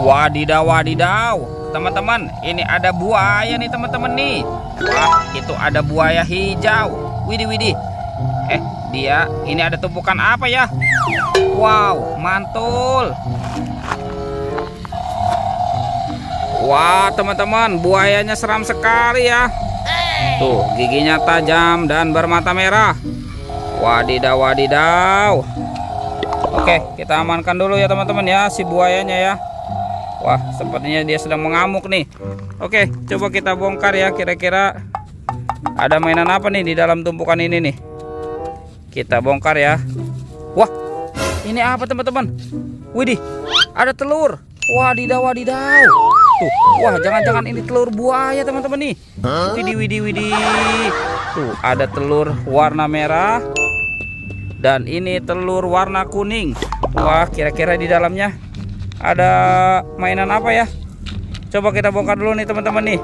Wadidaw, wadidaw. Teman-teman, ini ada buaya nih teman-teman nih. Wah, itu ada buaya hijau. Widih, widih. Dia ini ada tumpukan apa ya? Wow, mantul. Wah, teman-teman, buayanya seram sekali ya. Tuh, giginya tajam dan bermata merah. Wadidaw, wadidaw. Oke, kita amankan dulu ya teman-teman ya si buayanya ya. Wah, sepertinya dia sedang mengamuk nih. Oke, coba kita bongkar ya. Kira-kira ada mainan apa nih di dalam tumpukan ini nih. Kita bongkar ya. Wah, ini apa teman-teman? Widih, ada telur. Wadidaw, wadidaw. Tuh, wah, jangan-jangan ini telur buaya teman-teman nih. Widih, widih, widih. Tuh, ada telur warna merah. Dan ini telur warna kuning. Wah, kira-kira di dalamnya ada mainan apa ya? Coba kita bongkar dulu nih teman-teman nih.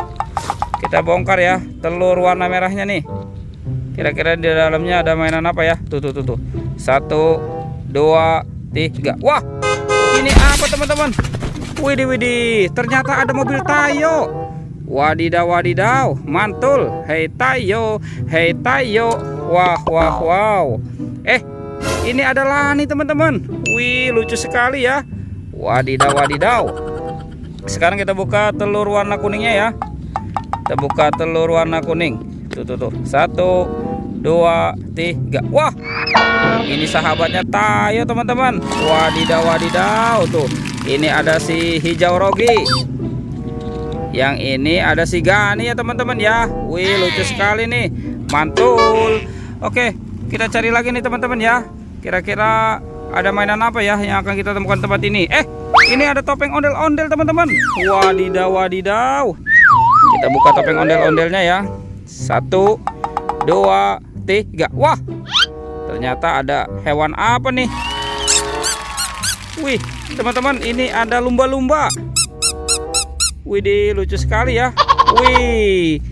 Kita bongkar ya telur warna merahnya nih. Kira-kira di dalamnya ada mainan apa ya? Tuh, tuh, tuh, tuh. 1, 2, 3. Wah, ini apa teman-teman? Widih, widih. Ternyata ada mobil Tayo. Wadidaw, wadidaw. Mantul. Hei Tayo, hei Tayo. Wah, wah, wow. Ini adalah nih teman-teman. Wih, lucu sekali ya. Wadidaw, wadidaw. Sekarang kita buka telur warna kuningnya ya. Kita buka telur warna kuning. Tuh, tuh, tuh. 1, 2, 3. Wah, ini sahabatnya Tayo teman-teman. Wadidaw, wadidaw. Tuh, ini ada si hijau Rogi. Yang ini ada si Gani ya teman-teman ya. Wih, lucu sekali nih. Mantul. Oke, kita cari lagi nih teman-teman ya. Kira-kira ada mainan apa ya yang akan kita temukan tempat ini? Ini ada topeng ondel-ondel teman-teman. Wadidaw, wadidaw. Kita buka topeng ondel-ondelnya ya. 1, 2, 3. Wah, ternyata ada hewan apa nih? Wih, teman-teman, ini ada lumba-lumba. Widih, lucu sekali ya. Wih,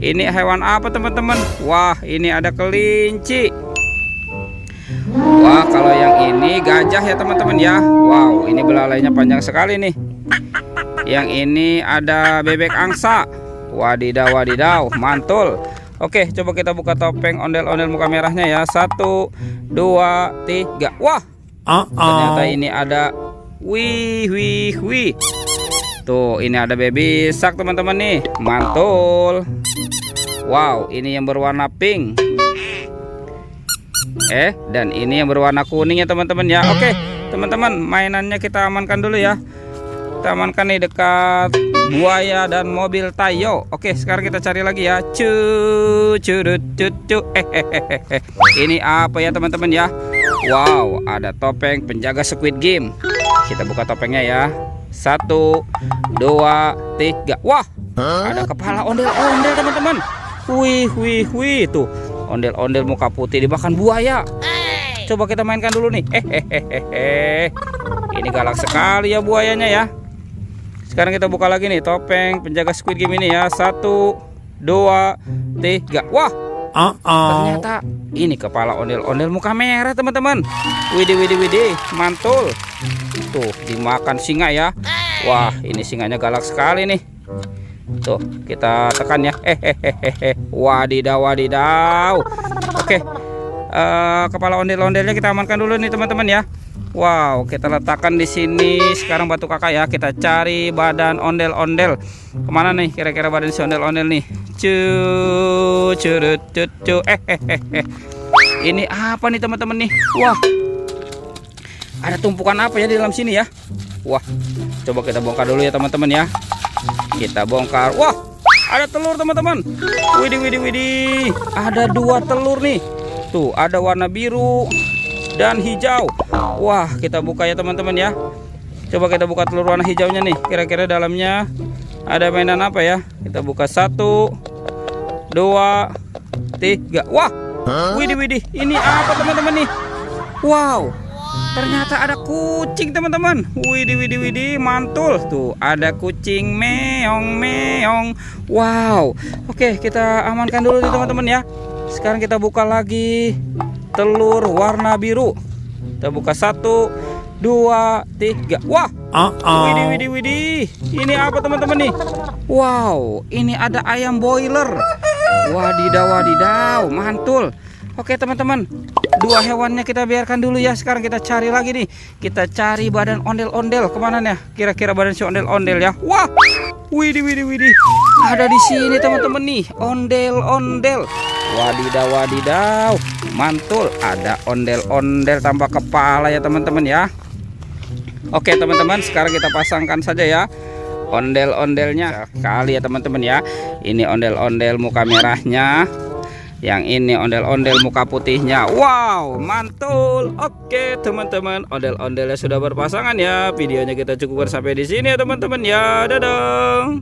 ini hewan apa teman-teman? Wah, ini ada kelinci. Wah, kalau yang ini gajah ya teman-teman ya. Wow, ini belalainya panjang sekali nih. Yang ini ada bebek angsa. Wadidaw, wadidaw, mantul. Oke, coba kita buka topeng ondel-ondel muka merahnya ya. 1, 2, 3. Wah, ternyata ini ada wih, wih, wih. Tuh, ini ada baby shark teman-teman nih. Mantul. Wow, ini yang berwarna pink. Dan ini yang berwarna kuning ya teman-teman ya. Oke, teman-teman, mainannya kita amankan dulu ya. Kita amankan nih dekat buaya dan mobil Tayo. Oke, sekarang kita cari lagi ya. Ini apa ya teman-teman ya? Wow, ada topeng penjaga Squid Game. Kita buka topengnya ya. 1, 2, 3. Wah, ada kepala ondel-ondel teman-teman. Wih, wih, wih. Tuh, ondel-ondel muka putih dimakan buaya. Coba kita mainkan dulu nih. Ini galak sekali ya buayanya ya. Sekarang kita buka lagi nih topeng penjaga Squid Game ini ya. 1, 2, 3. Wah, ternyata ini kepala ondel-ondel muka merah teman-teman. Widih, widih, widih, mantul. Tuh, dimakan singa ya. Wah, ini singanya galak sekali nih. Tuh, kita tekan ya. Wadidaw, wadidaw. Oke, kepala ondel-ondelnya kita amankan dulu nih teman-teman ya. Wow, kita letakkan di sini. Sekarang batu kakak ya. Kita cari badan ondel-ondel. Kemana nih kira-kira badan si ondel-ondel nih? Ini apa nih teman-teman nih? Wah, ada tumpukan apa ya di dalam sini ya? Wah, coba kita bongkar dulu ya teman-teman ya. Kita bongkar. Wah, ada telur teman-teman. Widih, widih, widih. Ada 2 telur nih. Tuh, ada warna biru dan hijau. Wah, kita buka ya teman-teman ya. Coba kita buka telur warna hijaunya nih. Kira-kira dalamnya ada mainan apa ya? Kita buka 1, 2, 3. Wah, widih, widih. Ini apa teman-teman nih? Wow, ternyata ada kucing teman-teman. Widih, widih, widih, mantul. Tuh, ada kucing meong, meong. Wow. Oke, kita amankan dulu nih teman-teman ya. Sekarang kita buka lagi telur warna biru. Kita buka 1, 2, 3. Wah. Widih, widih, widih. Ini apa teman-teman nih? Wow, ini ada ayam boiler. Wadidaw, wadidaw, mantul. Oke teman-teman, 2 hewannya kita biarkan dulu ya. Sekarang kita cari lagi nih. Kita cari badan ondel-ondel. Kemana nih? Kira-kira badan si ondel-ondel ya. Wah, widih, widih, widih. Ada di sini teman-teman nih, ondel-ondel. Wadidaw, wadidaw, mantul. Ada ondel-ondel tanpa kepala ya teman-teman ya. Oke teman-teman, sekarang kita pasangkan saja ya ondel-ondelnya kali ya teman-teman ya. Ini ondel-ondel muka merahnya, yang ini ondel-ondel muka putihnya. Wow, mantul. Oke teman-teman, ondel-ondelnya sudah berpasangan ya. Videonya kita cukupkan sampai di sini ya teman-teman ya. Dadah.